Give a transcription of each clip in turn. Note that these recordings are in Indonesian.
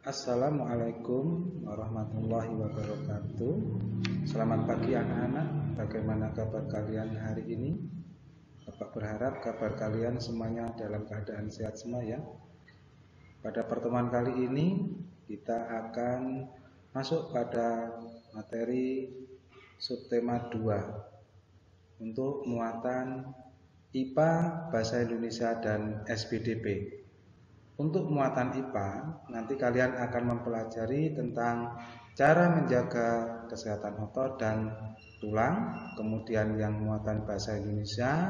Assalamualaikum warahmatullahi wabarakatuh. Selamat pagi anak-anak. Bagaimana kabar kalian hari ini? Bapak berharap kabar kalian semuanya dalam keadaan sehat semua ya. Pada pertemuan kali ini kita akan masuk pada materi subtema 2 untuk muatan IPA, Bahasa Indonesia dan SPDP. Untuk muatan IPA, nanti kalian akan mempelajari tentang cara menjaga kesehatan otot dan tulang. Kemudian yang muatan bahasa Indonesia,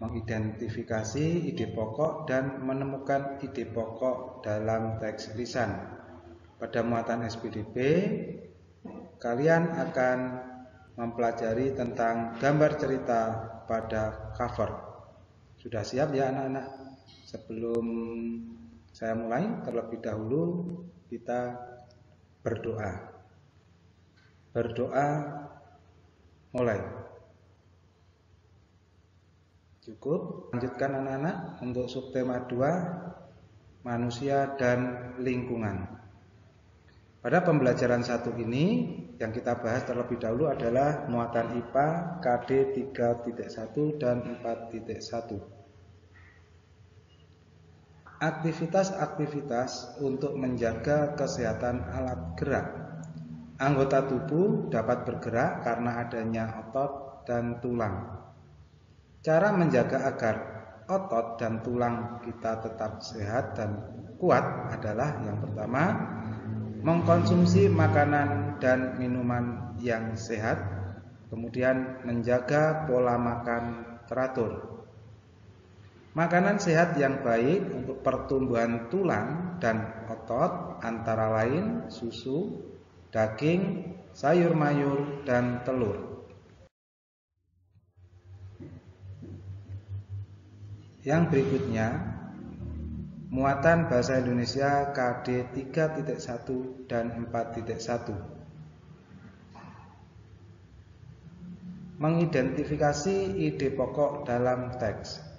mengidentifikasi ide pokok dan menemukan ide pokok dalam teks lisan. Pada muatan SPDP, kalian akan mempelajari tentang gambar cerita pada cover. Sudah siap ya anak-anak? Sebelum saya mulai, terlebih dahulu kita berdoa. Berdoa mulai. Cukup. Lanjutkan anak-anak untuk subtema 2, manusia dan lingkungan. Pada pembelajaran 1 ini yang kita bahas terlebih dahulu adalah muatan IPA KD 3.1 dan 4.1. Aktivitas-aktivitas untuk menjaga kesehatan alat gerak. Anggota tubuh dapat bergerak karena adanya otot dan tulang. Cara menjaga agar otot dan tulang kita tetap sehat dan kuat adalah yang pertama, mengkonsumsi makanan dan minuman yang sehat. Kemudian menjaga pola makan teratur. Makanan sehat yang baik untuk pertumbuhan tulang dan otot antara lain susu, daging, sayur mayur, dan telur. Yang berikutnya, muatan bahasa Indonesia KD 3.1 dan 4.1. Mengidentifikasi ide pokok dalam teks.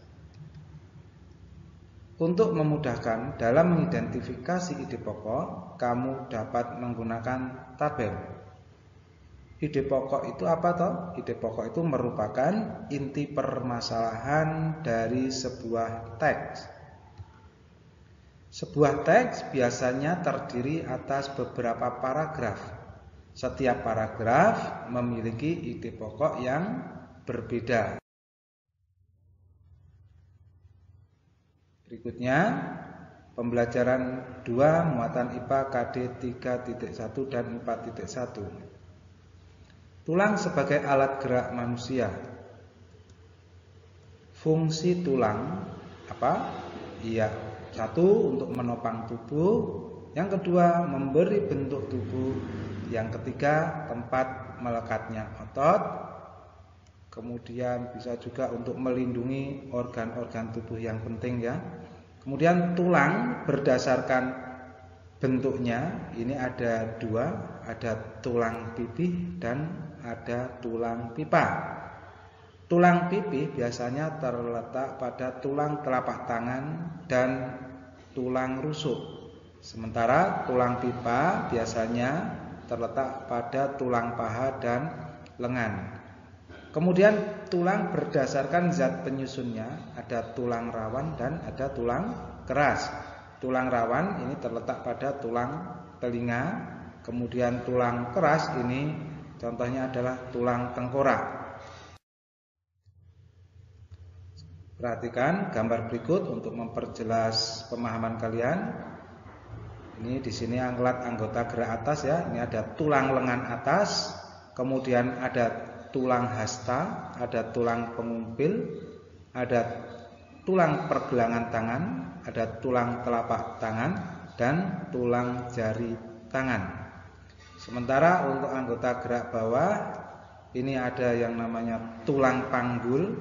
Untuk memudahkan dalam mengidentifikasi ide pokok, kamu dapat menggunakan tabel. Ide pokok itu apa toh? Ide pokok itu merupakan inti permasalahan dari sebuah teks. Sebuah teks biasanya terdiri atas beberapa paragraf. Setiap paragraf memiliki ide pokok yang berbeda. Berikutnya, pembelajaran 2 muatan IPA KD 3.1 dan 4.1. Tulang sebagai alat gerak manusia. Fungsi tulang apa? Iya, 1 untuk menopang tubuh, yang kedua memberi bentuk tubuh, yang ketiga tempat melekatnya otot. Kemudian bisa juga untuk melindungi organ-organ tubuh yang penting ya. Kemudian tulang berdasarkan bentuknya ini ada 2, ada tulang pipih dan ada tulang pipa. Tulang pipih biasanya terletak pada tulang telapak tangan dan tulang rusuk. Sementara tulang pipa biasanya terletak pada tulang paha dan lengan. Kemudian tulang berdasarkan zat penyusunnya, ada tulang rawan dan ada tulang keras. Tulang rawan ini terletak pada tulang telinga, kemudian tulang keras ini contohnya adalah tulang tengkorak. Perhatikan gambar berikut untuk memperjelas pemahaman kalian. Ini di sini anggota gerak atas ya. Ini ada tulang lengan atas, kemudian ada tulang hasta, ada tulang pengumpil, ada tulang pergelangan tangan, ada tulang telapak tangan, dan tulang jari tangan. Sementara untuk anggota gerak bawah, ini ada yang namanya tulang panggul,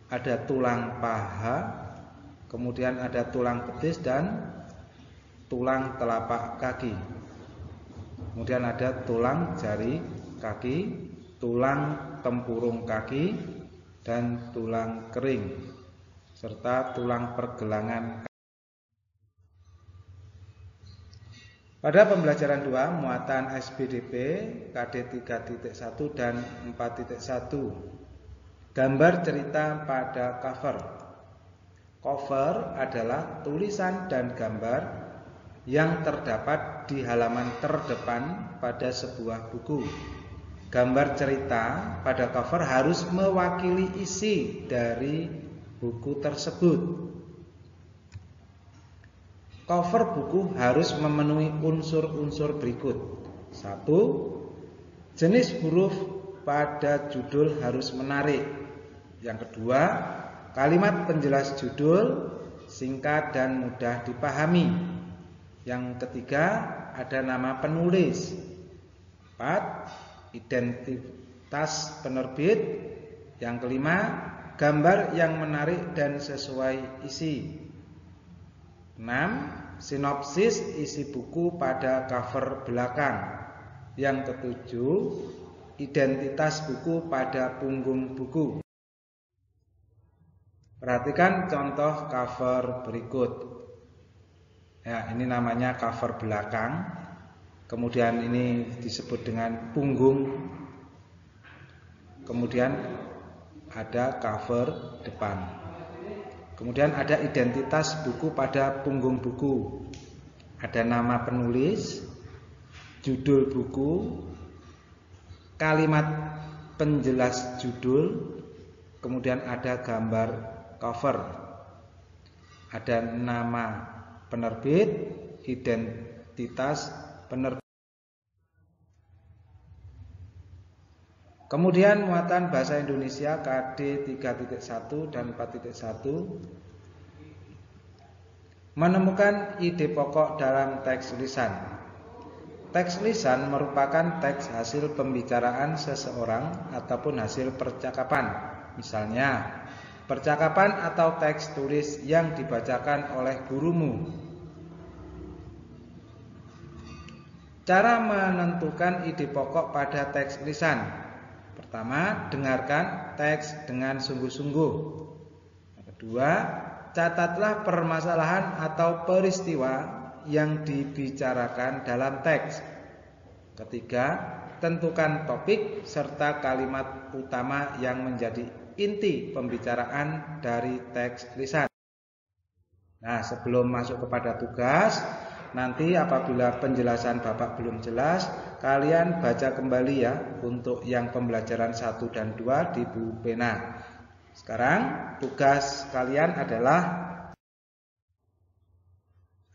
ada tulang paha, kemudian ada tulang betis dan tulang telapak kaki. Kemudian ada tulang jari kaki, tulang tempurung kaki, dan tulang kering, serta tulang pergelangan. Pada pembelajaran 2, muatan SBDP KD 3.1 dan 4.1. Gambar cerita pada cover. Cover adalah tulisan dan gambar yang terdapat di halaman terdepan pada sebuah buku. Gambar cerita pada cover harus mewakili isi dari buku tersebut. Cover buku harus memenuhi unsur-unsur berikut. 1. Jenis huruf pada judul harus menarik. Yang kedua, kalimat penjelas judul singkat dan mudah dipahami. Yang ketiga, ada nama penulis. 4. Identitas penerbit. Yang kelima, gambar yang menarik dan sesuai isi. 6. Sinopsis isi buku pada cover belakang. Yang ketujuh, identitas buku pada punggung buku. Perhatikan contoh cover berikut. Ya, ini namanya cover belakang. Kemudian ini disebut dengan punggung. Kemudian ada cover depan. Kemudian ada identitas buku pada punggung buku. Ada nama penulis, judul buku, kalimat penjelas judul, kemudian ada gambar cover. Ada nama penerbit, identitas penerbit. Kemudian muatan bahasa Indonesia KD 3.1 dan 4.1. Menemukan ide pokok dalam teks lisan. Teks lisan merupakan teks hasil pembicaraan seseorang ataupun hasil percakapan. Misalnya, percakapan atau teks tulis yang dibacakan oleh gurumu. Cara menentukan ide pokok pada teks lisan. Pertama, dengarkan teks dengan sungguh-sungguh. Yang kedua, catatlah permasalahan atau peristiwa yang dibicarakan dalam teks. Ketiga, tentukan topik serta kalimat utama yang menjadi inti pembicaraan dari teks lisan. Nah, sebelum masuk kepada tugas, nanti apabila penjelasan Bapak belum jelas, kalian baca kembali ya untuk yang pembelajaran 1 dan 2 di buku pena. Sekarang tugas kalian adalah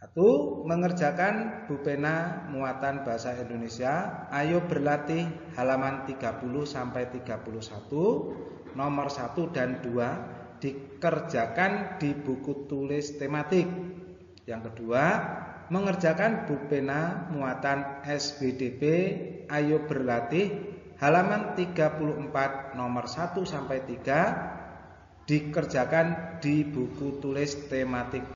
1. Mengerjakan buku pena muatan bahasa Indonesia. Ayo berlatih halaman 30 sampai 31, nomor 1 dan 2 dikerjakan di buku tulis tematik. Yang kedua, mengerjakan buku pena muatan SBDP. Ayo berlatih halaman 34 nomor 1 sampai 3 dikerjakan di buku tulis tematik